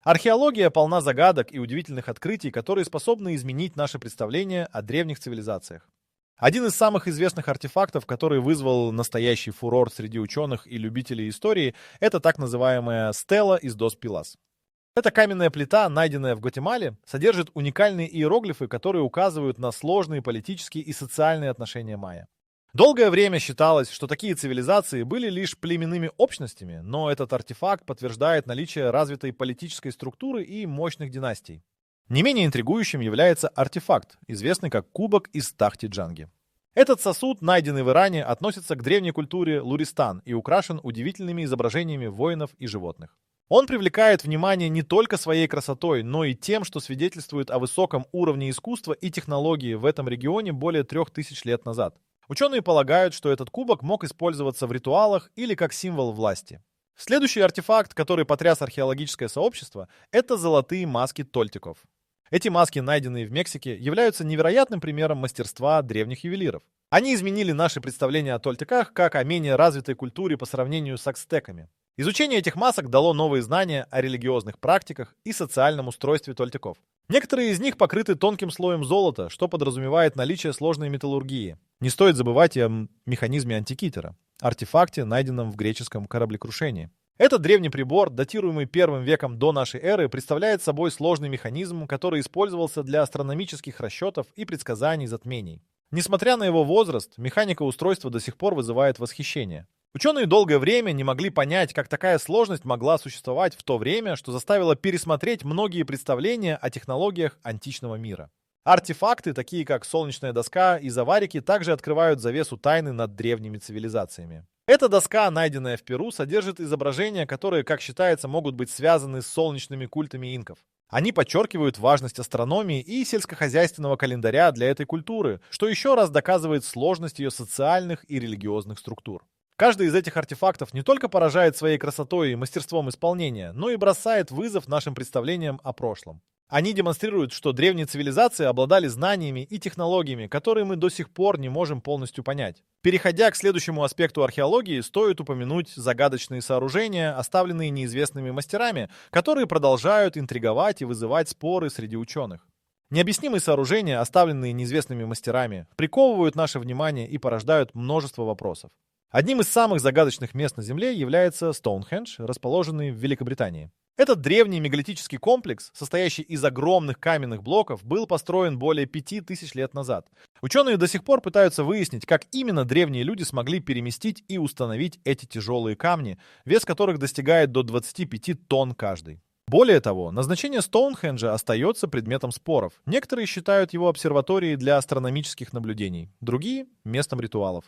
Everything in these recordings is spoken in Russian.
Археология полна загадок и удивительных открытий, которые способны изменить наше представление о древних цивилизациях. Один из самых известных артефактов, который вызвал настоящий фурор среди ученых и любителей истории, это так называемая стела из Дос Пилас. Эта каменная плита, найденная в Гватемале, содержит уникальные иероглифы, которые указывают на сложные политические и социальные отношения майя. Долгое время считалось, что такие цивилизации были лишь племенными общностями, но этот артефакт подтверждает наличие развитой политической структуры и мощных династий. Не менее интригующим является артефакт, известный как кубок из Тахти-Джанги. Этот сосуд, найденный в Иране, относится к древней культуре Луристан и украшен удивительными изображениями воинов и животных. Он привлекает внимание не только своей красотой, но и тем, что свидетельствует о высоком уровне искусства и технологии в этом регионе более 3000 лет назад. Ученые полагают, что этот кубок мог использоваться в ритуалах или как символ власти. Следующий артефакт, который потряс археологическое сообщество, это золотые маски тольтеков. Эти маски, найденные в Мексике, являются невероятным примером мастерства древних ювелиров. Они изменили наши представления о тольтеках как о менее развитой культуре по сравнению с ацтеками. Изучение этих масок дало новые знания о религиозных практиках и социальном устройстве тольтеков. Некоторые из них покрыты тонким слоем золота, что подразумевает наличие сложной металлургии. Не стоит забывать и о механизме антикитера, артефакте, найденном в греческом кораблекрушении. Этот древний прибор, датируемый 1 веком до нашей эры, представляет собой сложный механизм, который использовался для астрономических расчетов и предсказаний затмений. Несмотря на его возраст, механика устройства до сих пор вызывает восхищение. Ученые долгое время не могли понять, как такая сложность могла существовать в то время, что заставило пересмотреть многие представления о технологиях античного мира. Артефакты, такие как солнечная доска и заварики, также открывают завесу тайны над древними цивилизациями. Эта доска, найденная в Перу, содержит изображения, которые, как считается, могут быть связаны с солнечными культами инков. Они подчеркивают важность астрономии и сельскохозяйственного календаря для этой культуры, что еще раз доказывает сложность ее социальных и религиозных структур. Каждый из этих артефактов не только поражает своей красотой и мастерством исполнения, но и бросает вызов нашим представлениям о прошлом. Они демонстрируют, что древние цивилизации обладали знаниями и технологиями, которые мы до сих пор не можем полностью понять. Переходя к следующему аспекту археологии, стоит упомянуть загадочные сооружения, оставленные неизвестными мастерами, которые продолжают интриговать и вызывать споры среди ученых. Необъяснимые сооружения, оставленные неизвестными мастерами, приковывают наше внимание и порождают множество вопросов. Одним из самых загадочных мест на Земле является Стоунхендж, расположенный в Великобритании. Этот древний мегалитический комплекс, состоящий из огромных каменных блоков, был построен более 5000 лет назад. Ученые до сих пор пытаются выяснить, как именно древние люди смогли переместить и установить эти тяжелые камни, вес которых достигает до 25 тонн каждый. Более того, назначение Стоунхенджа остается предметом споров. Некоторые считают его обсерваторией для астрономических наблюдений, другие — местом ритуалов.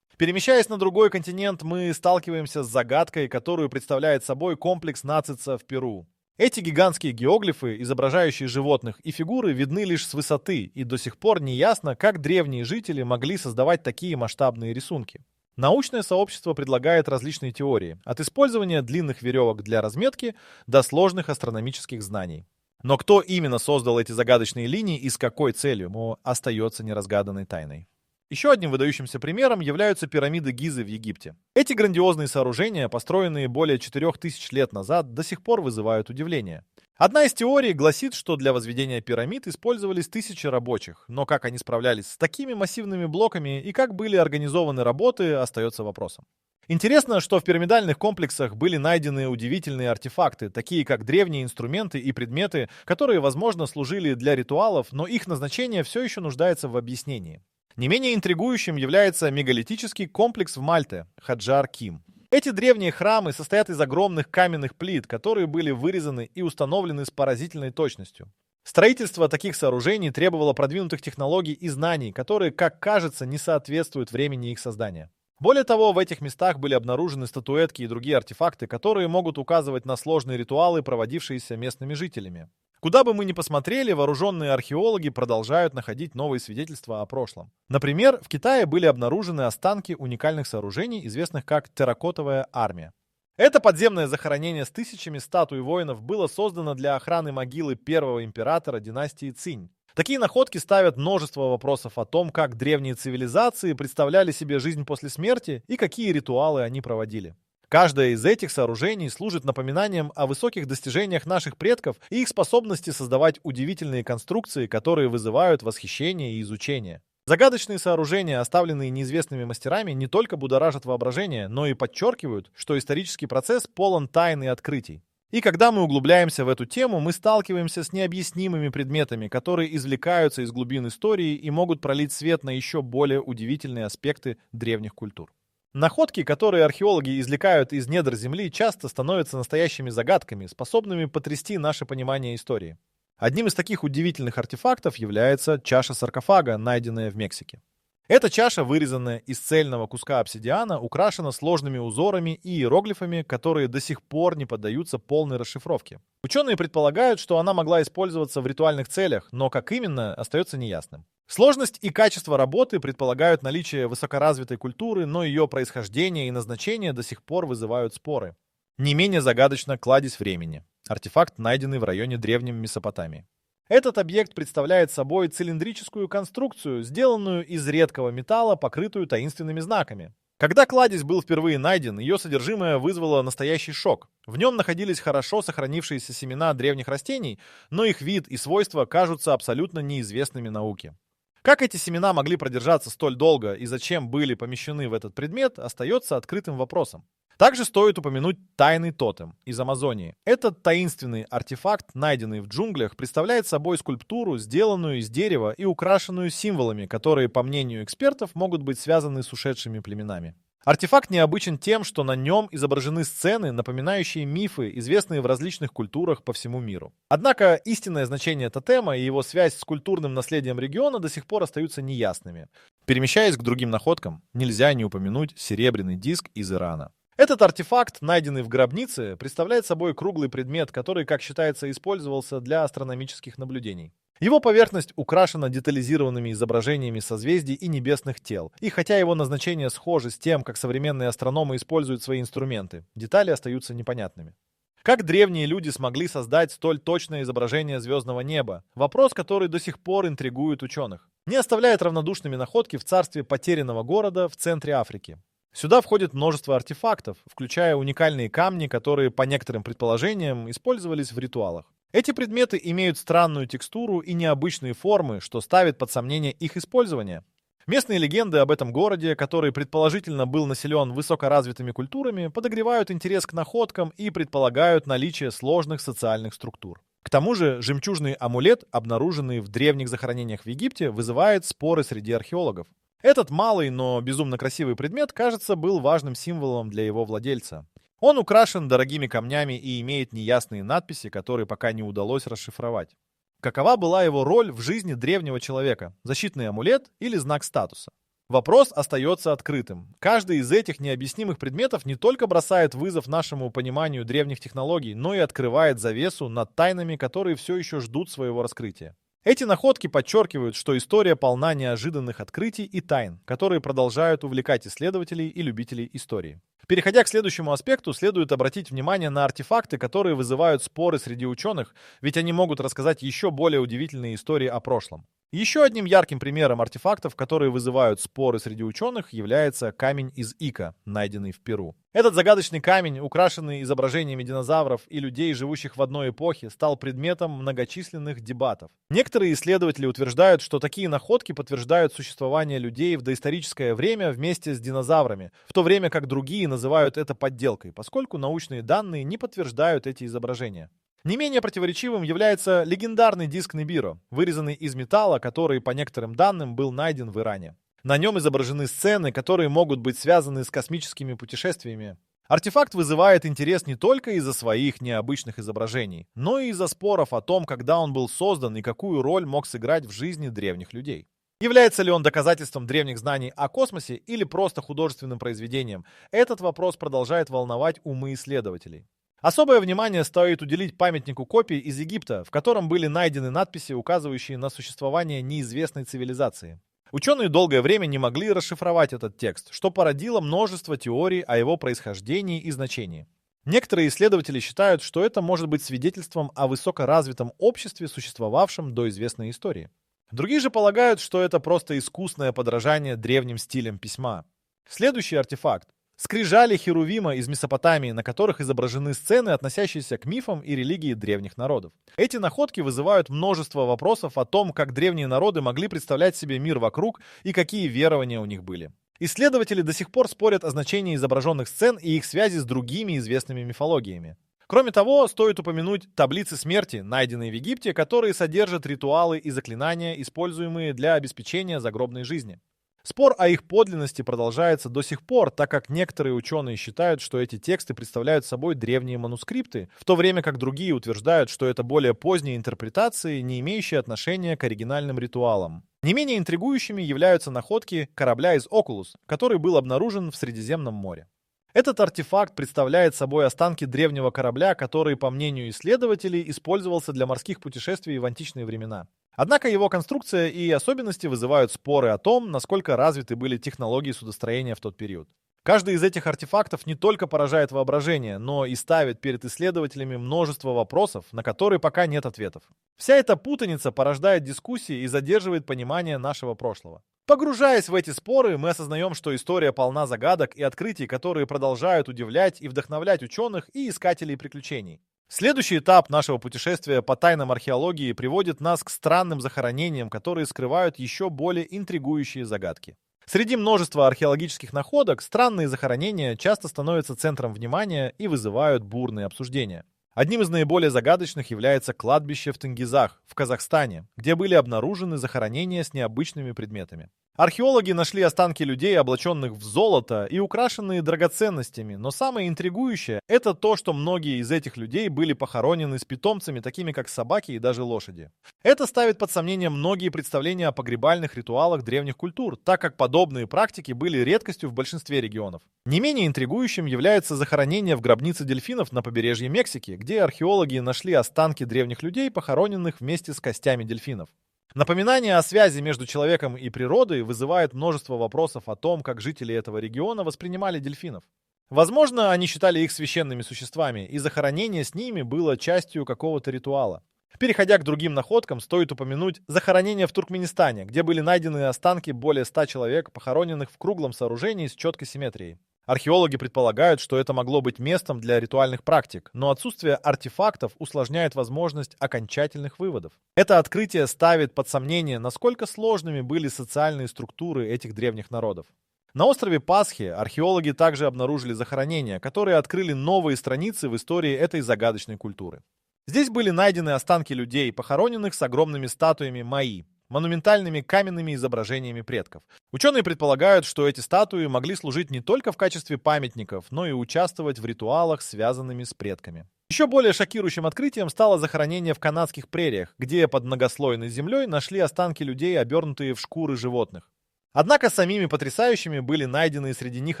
Перемещаясь на другой континент, мы сталкиваемся с загадкой, которую представляет собой комплекс Нацица в Перу. Эти гигантские геоглифы, изображающие животных и фигуры, видны лишь с высоты, и до сих пор не ясно, как древние жители могли создавать такие масштабные рисунки. Научное сообщество предлагает различные теории, от использования длинных веревок для разметки до сложных астрономических знаний. Но кто именно создал эти загадочные линии и с какой целью, остается неразгаданной тайной. Еще одним выдающимся примером являются пирамиды Гизы в Египте. Эти грандиозные сооружения, построенные более 4000 лет назад, до сих пор вызывают удивление. Одна из теорий гласит, что для возведения пирамид использовались тысячи рабочих, но как они справлялись с такими массивными блоками и как были организованы работы, остается вопросом. Интересно, что в пирамидальных комплексах были найдены удивительные артефакты, такие как древние инструменты и предметы, которые, возможно, служили для ритуалов, но их назначение все еще нуждается в объяснении. Не менее интригующим является мегалитический комплекс в Мальте – Хаджар-Ким. Эти древние храмы состоят из огромных каменных плит, которые были вырезаны и установлены с поразительной точностью. Строительство таких сооружений требовало продвинутых технологий и знаний, которые, как кажется, не соответствуют времени их создания. Более того, в этих местах были обнаружены статуэтки и другие артефакты, которые могут указывать на сложные ритуалы, проводившиеся местными жителями. Куда бы мы ни посмотрели, вооруженные археологи продолжают находить новые свидетельства о прошлом. Например, в Китае были обнаружены останки уникальных сооружений, известных как терракотовая армия. Это подземное захоронение с тысячами статуй воинов было создано для охраны могилы первого императора династии Цинь. Такие находки ставят множество вопросов о том, как древние цивилизации представляли себе жизнь после смерти и какие ритуалы они проводили. Каждое из этих сооружений служит напоминанием о высоких достижениях наших предков и их способности создавать удивительные конструкции, которые вызывают восхищение и изучение. Загадочные сооружения, оставленные неизвестными мастерами, не только будоражат воображение, но и подчеркивают, что исторический процесс полон тайн и открытий. И когда мы углубляемся в эту тему, мы сталкиваемся с необъяснимыми предметами, которые извлекаются из глубин истории и могут пролить свет на еще более удивительные аспекты древних культур. Находки, которые археологи извлекают из недр Земли, часто становятся настоящими загадками, способными потрясти наше понимание истории. Одним из таких удивительных артефактов является чаша саркофага, найденная в Мексике. Эта чаша, вырезанная из цельного куска обсидиана, украшена сложными узорами и иероглифами, которые до сих пор не поддаются полной расшифровке. Ученые предполагают, что она могла использоваться в ритуальных целях, но как именно, остается неясным. Сложность и качество работы предполагают наличие высокоразвитой культуры, но ее происхождение и назначение до сих пор вызывают споры. Не менее загадочна кладезь времени. Артефакт, найденный в районе древней Месопотамии. Этот объект представляет собой цилиндрическую конструкцию, сделанную из редкого металла, покрытую таинственными знаками. Когда кладезь был впервые найден, ее содержимое вызвало настоящий шок. В нем находились хорошо сохранившиеся семена древних растений, но их вид и свойства кажутся абсолютно неизвестными науке. Как эти семена могли продержаться столь долго и зачем были помещены в этот предмет, остается открытым вопросом. Также стоит упомянуть тайный тотем из Амазонии. Этот таинственный артефакт, найденный в джунглях, представляет собой скульптуру, сделанную из дерева и украшенную символами, которые, по мнению экспертов, могут быть связаны с ушедшими племенами. Артефакт необычен тем, что на нем изображены сцены, напоминающие мифы, известные в различных культурах по всему миру. Однако истинное значение тотема и его связь с культурным наследием региона до сих пор остаются неясными. Перемещаясь к другим находкам, нельзя не упомянуть серебряный диск из Ирана. Этот артефакт, найденный в гробнице, представляет собой круглый предмет, который, как считается, использовался для астрономических наблюдений. Его поверхность украшена детализированными изображениями созвездий и небесных тел. И хотя его назначение схоже с тем, как современные астрономы используют свои инструменты, детали остаются непонятными. Как древние люди смогли создать столь точное изображение звездного неба? Вопрос, который до сих пор интригует ученых. Не оставляет равнодушными находки в царстве потерянного города в центре Африки. Сюда входит множество артефактов, включая уникальные камни, которые, по некоторым предположениям, использовались в ритуалах. Эти предметы имеют странную текстуру и необычные формы, что ставит под сомнение их использование. Местные легенды об этом городе, который предположительно был населен высокоразвитыми культурами, подогревают интерес к находкам и предполагают наличие сложных социальных структур. К тому же жемчужный амулет, обнаруженный в древних захоронениях в Египте, вызывает споры среди археологов. Этот малый, но безумно красивый предмет, кажется, был важным символом для его владельца. Он украшен дорогими камнями и имеет неясные надписи, которые пока не удалось расшифровать. Какова была его роль в жизни древнего человека? Защитный амулет или знак статуса? Вопрос остается открытым. Каждый из этих необъяснимых предметов не только бросает вызов нашему пониманию древних технологий, но и открывает завесу над тайнами, которые все еще ждут своего раскрытия. Эти находки подчеркивают, что история полна неожиданных открытий и тайн, которые продолжают увлекать исследователей и любителей истории. Переходя к следующему аспекту, следует обратить внимание на артефакты, которые вызывают споры среди ученых, ведь они могут рассказать еще более удивительные истории о прошлом. Еще одним ярким примером артефактов, которые вызывают споры среди ученых, является камень из Ика, найденный в Перу. Этот загадочный камень, украшенный изображениями динозавров и людей, живущих в одной эпохе, стал предметом многочисленных дебатов. Некоторые исследователи утверждают, что такие находки подтверждают существование людей в доисторическое время вместе с динозаврами, в то время как другие называют это подделкой, поскольку научные данные не подтверждают эти изображения. Не менее противоречивым является легендарный диск Нибиро, вырезанный из металла, который, по некоторым данным, был найден в Иране. На нем изображены сцены, которые могут быть связаны с космическими путешествиями. Артефакт вызывает интерес не только из-за своих необычных изображений, но и из-за споров о том, когда он был создан и какую роль мог сыграть в жизни древних людей. Является ли он доказательством древних знаний о космосе или просто художественным произведением? Этот вопрос продолжает волновать умы исследователей. Особое внимание стоит уделить памятнику копий из Египта, в котором были найдены надписи, указывающие на существование неизвестной цивилизации. Ученые долгое время не могли расшифровать этот текст, что породило множество теорий о его происхождении и значении. Некоторые исследователи считают, что это может быть свидетельством о высокоразвитом обществе, существовавшем до известной истории. Другие же полагают, что это просто искусное подражание древним стилям письма. Следующий артефакт Скрижали Херувима из Месопотамии, на которых изображены сцены, относящиеся к мифам и религии древних народов. Эти находки вызывают множество вопросов о том, как древние народы могли представлять себе мир вокруг и какие верования у них были. Исследователи до сих пор спорят о значении изображенных сцен и их связи с другими известными мифологиями. Кроме того, стоит упомянуть таблицы смерти, найденные в Египте, которые содержат ритуалы и заклинания, используемые для обеспечения загробной жизни. Спор о их подлинности продолжается до сих пор, так как некоторые ученые считают, что эти тексты представляют собой древние манускрипты, в то время как другие утверждают, что это более поздние интерпретации, не имеющие отношения к оригинальным ритуалам. Не менее интригующими являются находки корабля из Окулус, который был обнаружен в Средиземном море. Этот артефакт представляет собой останки древнего корабля, который, по мнению исследователей, использовался для морских путешествий в античные времена. Однако его конструкция и особенности вызывают споры о том, насколько развиты были технологии судостроения в тот период. Каждый из этих артефактов не только поражает воображение, но и ставит перед исследователями множество вопросов, на которые пока нет ответов. Вся эта путаница порождает дискуссии и задерживает понимание нашего прошлого. Погружаясь в эти споры, мы осознаем, что история полна загадок и открытий, которые продолжают удивлять и вдохновлять ученых и искателей приключений. Следующий этап нашего путешествия по тайнам археологии приводит нас к странным захоронениям, которые скрывают еще более интригующие загадки. Среди множества археологических находок странные захоронения часто становятся центром внимания и вызывают бурные обсуждения. Одним из наиболее загадочных является кладбище в Тенгизах, в Казахстане, где были обнаружены захоронения с необычными предметами. Археологи нашли останки людей, облаченных в золото и украшенные драгоценностями, но самое интригующее – это то, что многие из этих людей были похоронены с питомцами, такими как собаки и даже лошади. Это ставит под сомнение многие представления о погребальных ритуалах древних культур, так как подобные практики были редкостью в большинстве регионов. Не менее интригующим является захоронение в гробнице дельфинов на побережье Мексики, где археологи нашли останки древних людей, похороненных вместе с костями дельфинов. Напоминание о связи между человеком и природой вызывает множество вопросов о том, как жители этого региона воспринимали дельфинов. Возможно, они считали их священными существами, и захоронение с ними было частью какого-то ритуала. Переходя к другим находкам, стоит упомянуть захоронение в Туркменистане, где были найдены останки более 100 человек, похороненных в круглом сооружении с четкой симметрией. Археологи предполагают, что это могло быть местом для ритуальных практик, но отсутствие артефактов усложняет возможность окончательных выводов. Это открытие ставит под сомнение, насколько сложными были социальные структуры этих древних народов. На острове Пасхи археологи также обнаружили захоронения, которые открыли новые страницы в истории этой загадочной культуры. Здесь были найдены останки людей, похороненных с огромными статуями Майи, монументальными каменными изображениями предков. Ученые предполагают, что эти статуи могли служить не только в качестве памятников, но и участвовать в ритуалах, связанными с предками. Еще более шокирующим открытием стало захоронение в канадских прериях, где под многослойной землей нашли останки людей, обернутые в шкуры животных. Однако самими потрясающими были найдены среди них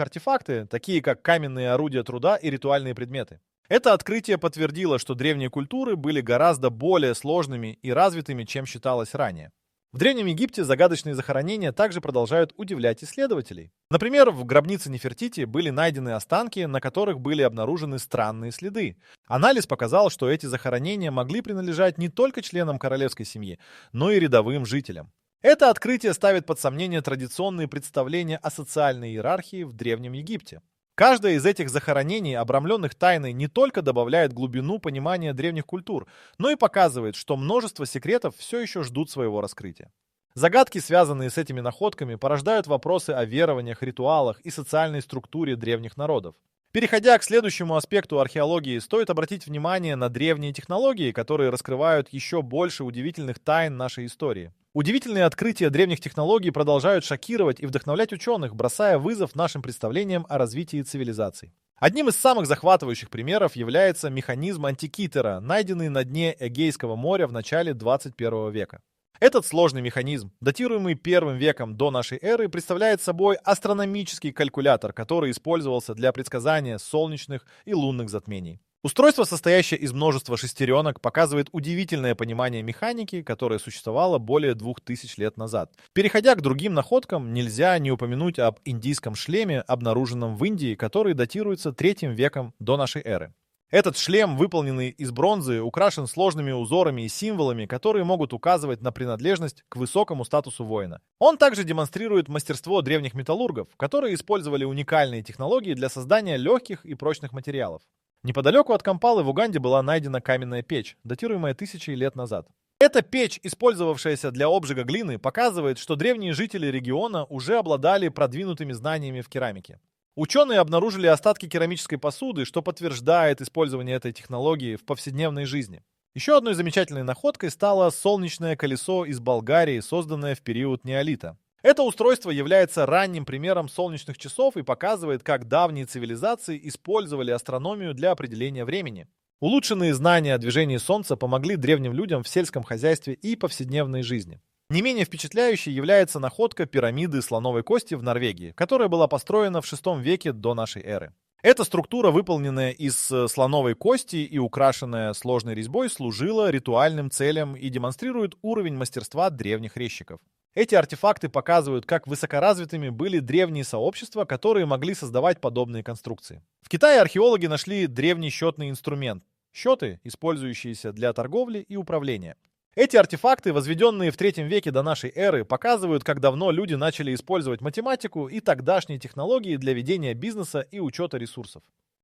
артефакты, такие как каменные орудия труда и ритуальные предметы. Это открытие подтвердило, что древние культуры были гораздо более сложными и развитыми, чем считалось ранее. В Древнем Египте загадочные захоронения также продолжают удивлять исследователей. Например, в гробнице Нефертити были найдены останки, на которых были обнаружены странные следы. Анализ показал, что эти захоронения могли принадлежать не только членам королевской семьи, но и рядовым жителям. Это открытие ставит под сомнение традиционные представления о социальной иерархии в Древнем Египте. Каждое из этих захоронений, обрамленных тайной, не только добавляет глубину понимания древних культур, но и показывает, что множество секретов все еще ждут своего раскрытия. Загадки, связанные с этими находками, порождают вопросы о верованиях, ритуалах и социальной структуре древних народов. Переходя к следующему аспекту археологии, стоит обратить внимание на древние технологии, которые раскрывают еще больше удивительных тайн нашей истории. Удивительные открытия древних технологий продолжают шокировать и вдохновлять ученых, бросая вызов нашим представлениям о развитии цивилизаций. Одним из самых захватывающих примеров является механизм антикитера, найденный на дне Эгейского моря в начале 21 века. Этот сложный механизм, датируемый 1 веком до нашей эры, представляет собой астрономический калькулятор, который использовался для предсказания солнечных и лунных затмений. Устройство, состоящее из множества шестеренок, показывает удивительное понимание механики, которое существовало более 2000 лет назад. Переходя к другим находкам, нельзя не упомянуть об индийском шлеме, обнаруженном в Индии, который датируется 3 веком до нашей эры. Этот шлем, выполненный из бронзы, украшен сложными узорами и символами, которые могут указывать на принадлежность к высокому статусу воина. Он также демонстрирует мастерство древних металлургов, которые использовали уникальные технологии для создания легких и прочных материалов. Неподалеку от Кампалы в Уганде была найдена каменная печь, датируемая тысячи лет назад. Эта печь, использовавшаяся для обжига глины, показывает, что древние жители региона уже обладали продвинутыми знаниями в керамике. Ученые обнаружили остатки керамической посуды, что подтверждает использование этой технологии в повседневной жизни. Еще одной замечательной находкой стало солнечное колесо из Болгарии, созданное в период неолита. Это устройство является ранним примером солнечных часов и показывает, как давние цивилизации использовали астрономию для определения времени. Улучшенные знания о движении Солнца помогли древним людям в сельском хозяйстве и повседневной жизни. Не менее впечатляющей является находка пирамиды слоновой кости в Норвегии, которая была построена в VI веке до нашей эры. Эта структура, выполненная из слоновой кости и украшенная сложной резьбой, служила ритуальным целям и демонстрирует уровень мастерства древних резчиков. Эти артефакты показывают, как высокоразвитыми были древние сообщества, которые могли создавать подобные конструкции. В Китае археологи нашли древний счетный инструмент – счеты, использующиеся для торговли и управления. Эти артефакты, возведенные в III веке до нашей эры, показывают, как давно люди начали использовать математику и тогдашние технологии для ведения бизнеса и учета ресурсов.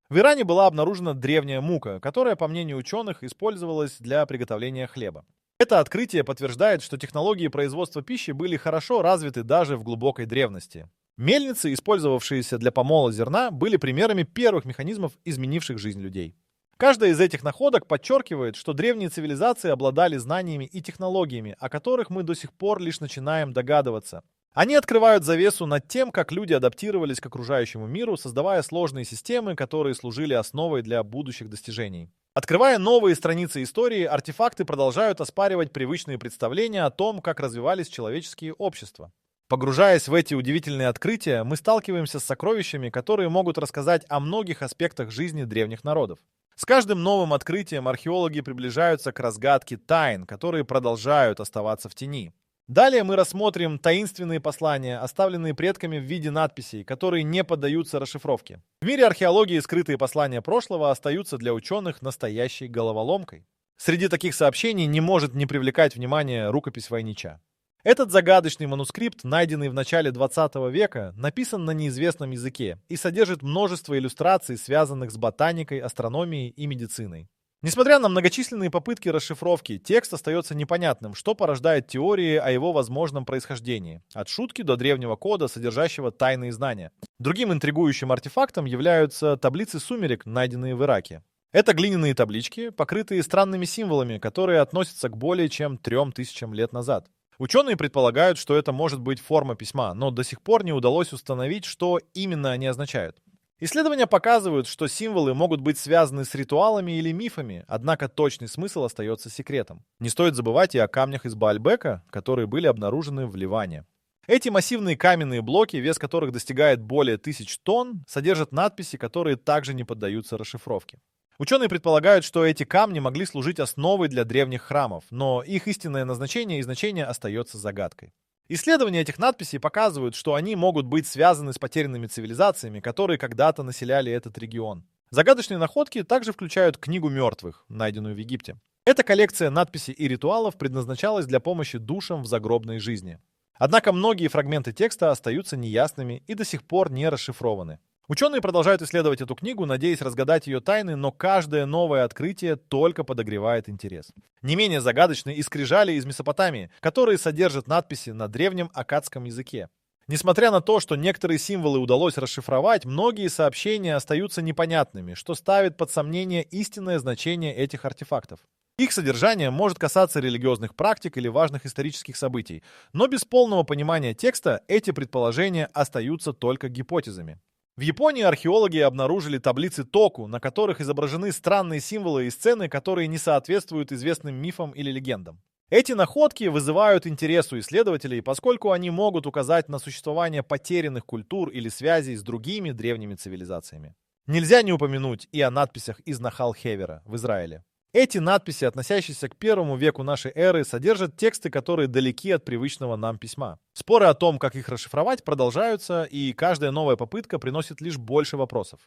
В Иране была обнаружена древняя мука, которая, по мнению ученых, использовалась для приготовления хлеба. Это открытие подтверждает, что технологии производства пищи были хорошо развиты даже в глубокой древности. Мельницы, использовавшиеся для помола зерна, были примерами первых механизмов, изменивших жизнь людей. Каждая из этих находок подчеркивает, что древние цивилизации обладали знаниями и технологиями, о которых мы до сих пор лишь начинаем догадываться. Они открывают завесу над тем, как люди адаптировались к окружающему миру, создавая сложные системы, которые служили основой для будущих достижений. Открывая новые страницы истории, артефакты продолжают оспаривать привычные представления о том, как развивались человеческие общества. Погружаясь в эти удивительные открытия, мы сталкиваемся с сокровищами, которые могут рассказать о многих аспектах жизни древних народов. С каждым новым открытием археологи приближаются к разгадке тайн, которые продолжают оставаться в тени. Далее мы рассмотрим таинственные послания, оставленные предками в виде надписей, которые не поддаются расшифровке. В мире археологии скрытые послания прошлого остаются для ученых настоящей головоломкой. Среди таких сообщений не может не привлекать внимание рукопись Войнича. Этот загадочный манускрипт, найденный в начале 20 века, написан на неизвестном языке и содержит множество иллюстраций, связанных с ботаникой, астрономией и медициной. Несмотря на многочисленные попытки расшифровки, текст остается непонятным, что порождает теории о его возможном происхождении, от шутки до древнего кода, содержащего тайные знания. Другим интригующим артефактом являются таблицы сумерек, найденные в Ираке. Это глиняные таблички, покрытые странными символами, которые относятся к более чем 3000 лет назад. Ученые предполагают, что это может быть форма письма, но до сих пор не удалось установить, что именно они означают. Исследования показывают, что символы могут быть связаны с ритуалами или мифами, однако точный смысл остается секретом. Не стоит забывать и о камнях из Баальбека, которые были обнаружены в Ливане. Эти массивные каменные блоки, вес которых достигает более 1000 тонн, содержат надписи, которые также не поддаются расшифровке. Ученые предполагают, что эти камни могли служить основой для древних храмов, но их истинное назначение и значение остается загадкой. Исследования этих надписей показывают, что они могут быть связаны с потерянными цивилизациями, которые когда-то населяли этот регион. Загадочные находки также включают Книгу мертвых, найденную в Египте. Эта коллекция надписей и ритуалов предназначалась для помощи душам в загробной жизни. Однако многие фрагменты текста остаются неясными и до сих пор не расшифрованы. Ученые продолжают исследовать эту книгу, надеясь разгадать ее тайны, но каждое новое открытие только подогревает интерес. Не менее загадочны и скрижали из Месопотамии, которые содержат надписи на древнем аккадском языке. Несмотря на то, что некоторые символы удалось расшифровать, многие сообщения остаются непонятными, что ставит под сомнение истинное значение этих артефактов. Их содержание может касаться религиозных практик или важных исторических событий, но без полного понимания текста эти предположения остаются только гипотезами. В Японии археологи обнаружили таблицы току, на которых изображены странные символы и сцены, которые не соответствуют известным мифам или легендам. Эти находки вызывают интерес у исследователей, поскольку они могут указать на существование потерянных культур или связей с другими древними цивилизациями. Нельзя не упомянуть и о надписях из Нахал-Хевера в Израиле. Эти надписи, относящиеся к первому веку нашей эры, содержат тексты, которые далеки от привычного нам письма. Споры о том, как их расшифровать, продолжаются, и каждая новая попытка приносит лишь больше вопросов.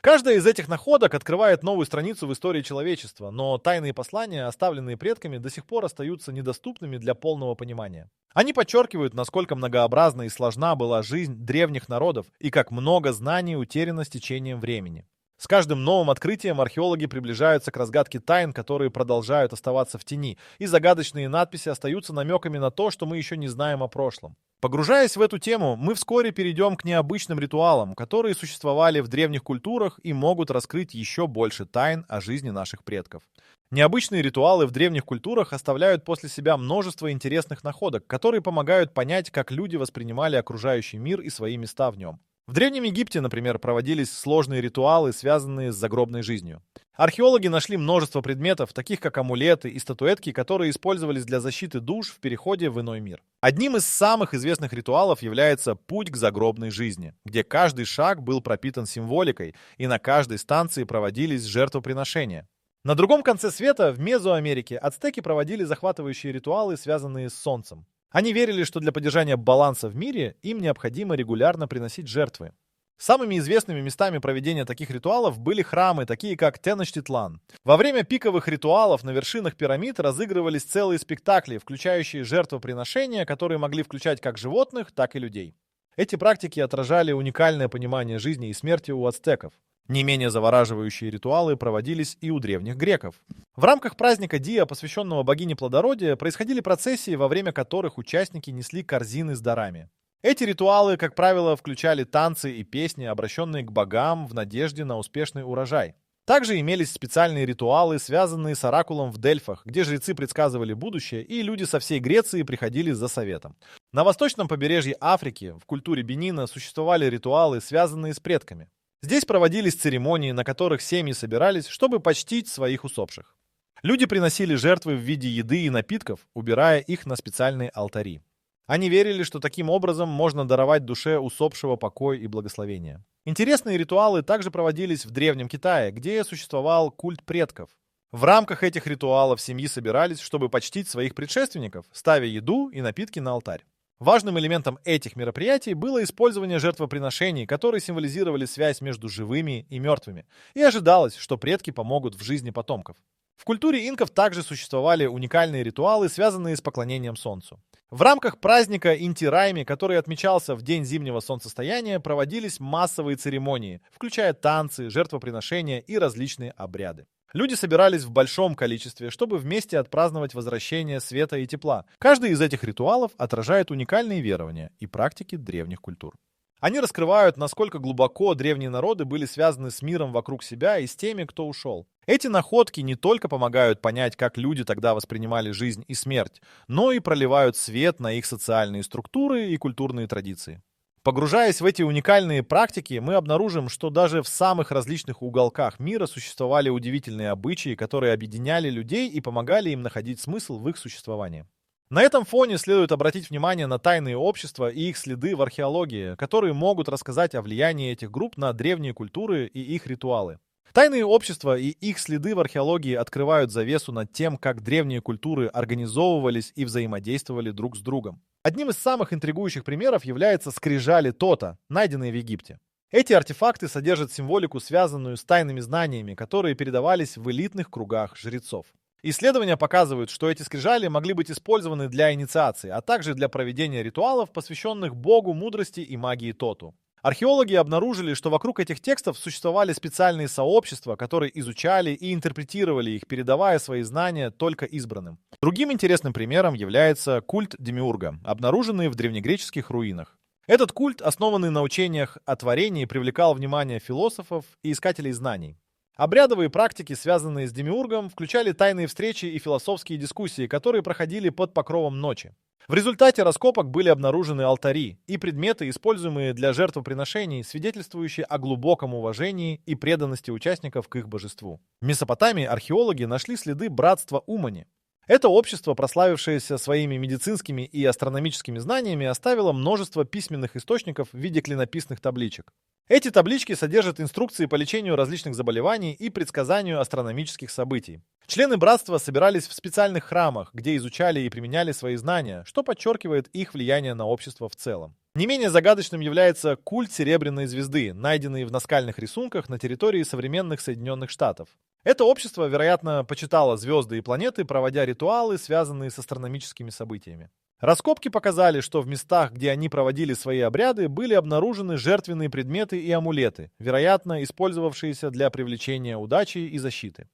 Каждая из этих находок открывает новую страницу в истории человечества, но тайные послания, оставленные предками, до сих пор остаются недоступными для полного понимания. Они подчеркивают, насколько многообразна и сложна была жизнь древних народов и как много знаний утеряно с течением времени. С каждым новым открытием археологи приближаются к разгадке тайн, которые продолжают оставаться в тени, и загадочные надписи остаются намеками на то, что мы еще не знаем о прошлом. Погружаясь в эту тему, мы вскоре перейдем к необычным ритуалам, которые существовали в древних культурах и могут раскрыть еще больше тайн о жизни наших предков. Необычные ритуалы в древних культурах оставляют после себя множество интересных находок, которые помогают понять, как люди воспринимали окружающий мир и свои места в нем. В Древнем Египте, например, проводились сложные ритуалы, связанные с загробной жизнью. Археологи нашли множество предметов, таких как амулеты и статуэтки, которые использовались для защиты душ в переходе в иной мир. Одним из самых известных ритуалов является путь к загробной жизни, где каждый шаг был пропитан символикой, и на каждой станции проводились жертвоприношения. На другом конце света, в Мезоамерике, ацтеки проводили захватывающие ритуалы, связанные с солнцем. Они верили, что для поддержания баланса в мире им необходимо регулярно приносить жертвы. Самыми известными местами проведения таких ритуалов были храмы, такие как Теночтитлан. Во время пиковых ритуалов на вершинах пирамид разыгрывались целые спектакли, включающие жертвоприношения, которые могли включать как животных, так и людей. Эти практики отражали уникальное понимание жизни и смерти у ацтеков. Не менее завораживающие ритуалы проводились и у древних греков. В рамках праздника Диа, посвященного богине плодородия, происходили процессии, во время которых участники несли корзины с дарами. Эти ритуалы, как правило, включали танцы и песни, обращенные к богам в надежде на успешный урожай. Также имелись специальные ритуалы, связанные с оракулом в Дельфах, где жрецы предсказывали будущее, и люди со всей Греции приходили за советом. На восточном побережье Африки, в культуре Бенина, существовали ритуалы, связанные с предками. Здесь проводились церемонии, на которых семьи собирались, чтобы почтить своих усопших. Люди приносили жертвы в виде еды и напитков, убирая их на специальные алтари. Они верили, что таким образом можно даровать душе усопшего покой и благословение. Интересные ритуалы также проводились в Древнем Китае, где существовал культ предков. В рамках этих ритуалов семьи собирались, чтобы почтить своих предшественников, ставя еду и напитки на алтарь. Важным элементом этих мероприятий было использование жертвоприношений, которые символизировали связь между живыми и мертвыми, и ожидалось, что предки помогут в жизни потомков. В культуре инков также существовали уникальные ритуалы, связанные с поклонением солнцу. В рамках праздника Инти-Райми, который отмечался в день зимнего солнцестояния, проводились массовые церемонии, включая танцы, жертвоприношения и различные обряды. Люди собирались в большом количестве, чтобы вместе отпраздновать возвращение света и тепла. Каждый из этих ритуалов отражает уникальные верования и практики древних культур. Они раскрывают, насколько глубоко древние народы были связаны с миром вокруг себя и с теми, кто ушел. Эти находки не только помогают понять, как люди тогда воспринимали жизнь и смерть, но и проливают свет на их социальные структуры и культурные традиции. Погружаясь в эти уникальные практики, мы обнаружим, что даже в самых различных уголках мира существовали удивительные обычаи, которые объединяли людей и помогали им находить смысл в их существовании. На этом фоне следует обратить внимание на тайные общества и их следы в археологии, которые могут рассказать о влиянии этих групп на древние культуры и их ритуалы. Тайные общества и их следы в археологии открывают завесу над тем, как древние культуры организовывались и взаимодействовали друг с другом. Одним из самых интригующих примеров является скрижали Тота, найденные в Египте. Эти артефакты содержат символику, связанную с тайными знаниями, которые передавались в элитных кругах жрецов. Исследования показывают, что эти скрижали могли быть использованы для инициации, а также для проведения ритуалов, посвященных богу мудрости и магии Тоту. Археологи обнаружили, что вокруг этих текстов существовали специальные сообщества, которые изучали и интерпретировали их, передавая свои знания только избранным. Другим интересным примером является культ Демиурга, обнаруженный в древнегреческих руинах. Этот культ, основанный на учениях о творении, привлекал внимание философов и искателей знаний. Обрядовые практики, связанные с Демиургом, включали тайные встречи и философские дискуссии, которые проходили под покровом ночи. В результате раскопок были обнаружены алтари и предметы, используемые для жертвоприношений, свидетельствующие о глубоком уважении и преданности участников к их божеству. В Месопотамии археологи нашли следы братства Умани. Это общество, прославившееся своими медицинскими и астрономическими знаниями, оставило множество письменных источников в виде клинописных табличек. Эти таблички содержат инструкции по лечению различных заболеваний и предсказанию астрономических событий. Члены братства собирались в специальных храмах, где изучали и применяли свои знания, что подчеркивает их влияние на общество в целом. Не менее загадочным является культ Серебряной звезды, найденный в наскальных рисунках на территории современных Соединенных Штатов. Это общество, вероятно, почитало звезды и планеты, проводя ритуалы, связанные с астрономическими событиями. Раскопки показали, что в местах, где они проводили свои обряды, были обнаружены жертвенные предметы и амулеты, вероятно, использовавшиеся для привлечения удачи и защиты.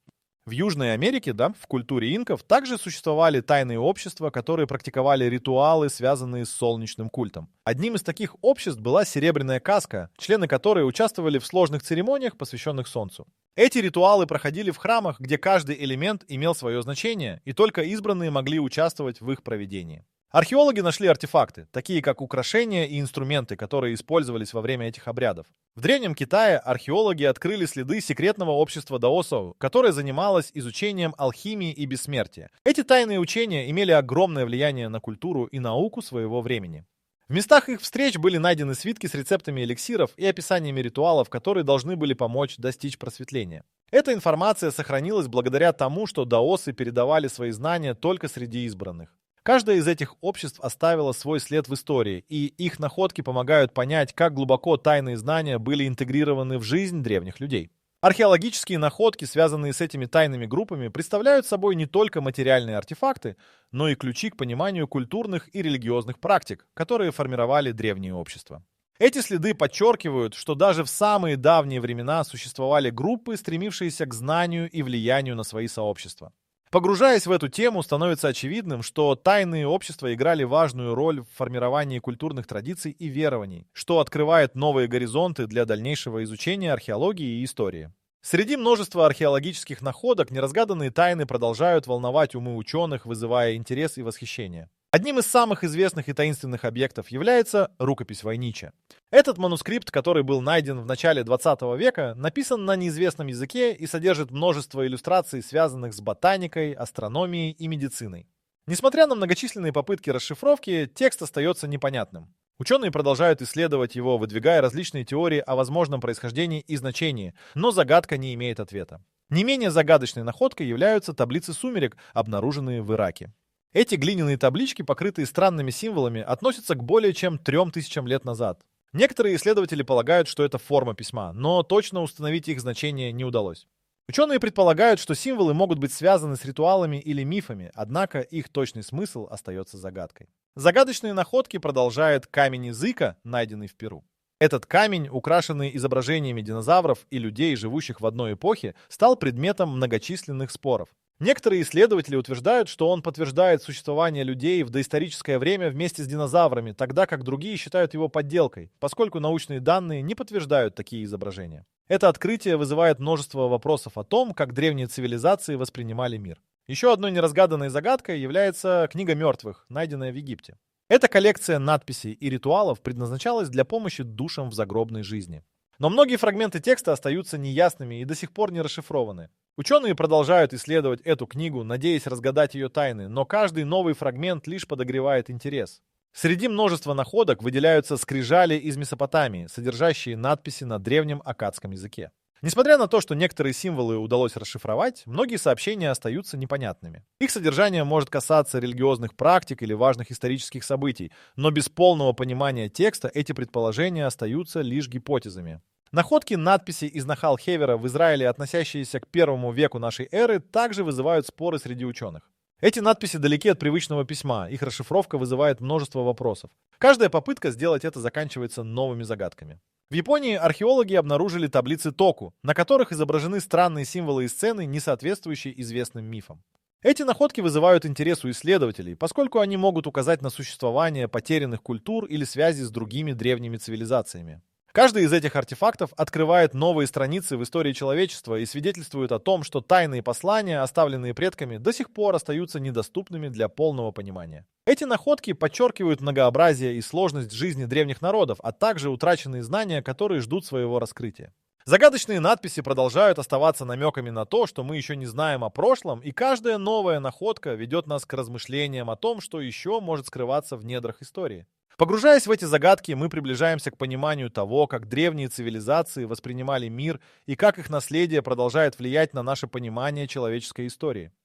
В Южной Америке, в культуре инков, также существовали тайные общества, которые практиковали ритуалы, связанные с солнечным культом. Одним из таких обществ была Серебряная каска, члены которой участвовали в сложных церемониях, посвященных Солнцу. Эти ритуалы проходили в храмах, где каждый элемент имел свое значение, и только избранные могли участвовать в их проведении. Археологи нашли артефакты, такие как украшения и инструменты, которые использовались во время этих обрядов. В Древнем Китае археологи открыли следы секретного общества даосов, которое занималось изучением алхимии и бессмертия. Эти тайные учения имели огромное влияние на культуру и науку своего времени. В местах их встреч были найдены свитки с рецептами эликсиров и описаниями ритуалов, которые должны были помочь достичь просветления. Эта информация сохранилась благодаря тому, что даосы передавали свои знания только среди избранных. Каждое из этих обществ оставило свой след в истории, и их находки помогают понять, как глубоко тайные знания были интегрированы в жизнь древних людей. Археологические находки, связанные с этими тайными группами, представляют собой не только материальные артефакты, но и ключи к пониманию культурных и религиозных практик, которые формировали древние общества. Эти следы подчеркивают, что даже в самые давние времена существовали группы, стремившиеся к знанию и влиянию на свои сообщества. Погружаясь в эту тему, становится очевидным, что тайные общества играли важную роль в формировании культурных традиций и верований, что открывает новые горизонты для дальнейшего изучения археологии и истории. Среди множества археологических находок неразгаданные тайны продолжают волновать умы ученых, вызывая интерес и восхищение. Одним из самых известных и таинственных объектов является рукопись Войнича. Этот манускрипт, который был найден в начале 20 века, написан на неизвестном языке и содержит множество иллюстраций, связанных с ботаникой, астрономией и медициной. Несмотря на многочисленные попытки расшифровки, текст остается непонятным. Ученые продолжают исследовать его, выдвигая различные теории о возможном происхождении и значении, но загадка не имеет ответа. Не менее загадочной находкой являются таблицы сумерек, обнаруженные в Ираке. Эти глиняные таблички, покрытые странными символами, относятся к более чем 3000 лет назад. Некоторые исследователи полагают, что это форма письма, но точно установить их значение не удалось. Ученые предполагают, что символы могут быть связаны с ритуалами или мифами, однако их точный смысл остается загадкой. Загадочные находки продолжает камень языка, найденный в Перу. Этот камень, украшенный изображениями динозавров и людей, живущих в одной эпохе, стал предметом многочисленных споров. Некоторые исследователи утверждают, что он подтверждает существование людей в доисторическое время вместе с динозаврами, тогда как другие считают его подделкой, поскольку научные данные не подтверждают такие изображения. Это открытие вызывает множество вопросов о том, как древние цивилизации воспринимали мир. Еще одной неразгаданной загадкой является книга мертвых, найденная в Египте. Эта коллекция надписей и ритуалов предназначалась для помощи душам в загробной жизни. Но многие фрагменты текста остаются неясными и до сих пор не расшифрованы. Ученые продолжают исследовать эту книгу, надеясь разгадать ее тайны, но каждый новый фрагмент лишь подогревает интерес. Среди множества находок выделяются скрижали из Месопотамии, содержащие надписи на древнем аккадском языке. Несмотря на то, что некоторые символы удалось расшифровать, многие сообщения остаются непонятными. Их содержание может касаться религиозных практик или важных исторических событий, но без полного понимания текста эти предположения остаются лишь гипотезами. Находки надписей из Нахал-Хевера в Израиле, относящиеся к первому веку нашей эры, также вызывают споры среди ученых. Эти надписи далеки от привычного письма, их расшифровка вызывает множество вопросов. Каждая попытка сделать это заканчивается новыми загадками. В Японии археологи обнаружили таблицы току, на которых изображены странные символы и сцены, не соответствующие известным мифам. Эти находки вызывают интерес у исследователей, поскольку они могут указать на существование потерянных культур или связи с другими древними цивилизациями. Каждый из этих артефактов открывает новые страницы в истории человечества и свидетельствует о том, что тайные послания, оставленные предками, до сих пор остаются недоступными для полного понимания. Эти находки подчеркивают многообразие и сложность жизни древних народов, а также утраченные знания, которые ждут своего раскрытия. Загадочные надписи продолжают оставаться намеками на то, что мы еще не знаем о прошлом, и каждая новая находка ведет нас к размышлениям о том, что еще может скрываться в недрах истории. Погружаясь в эти загадки, мы приближаемся к пониманию того, как древние цивилизации воспринимали мир и как их наследие продолжает влиять на наше понимание человеческой истории.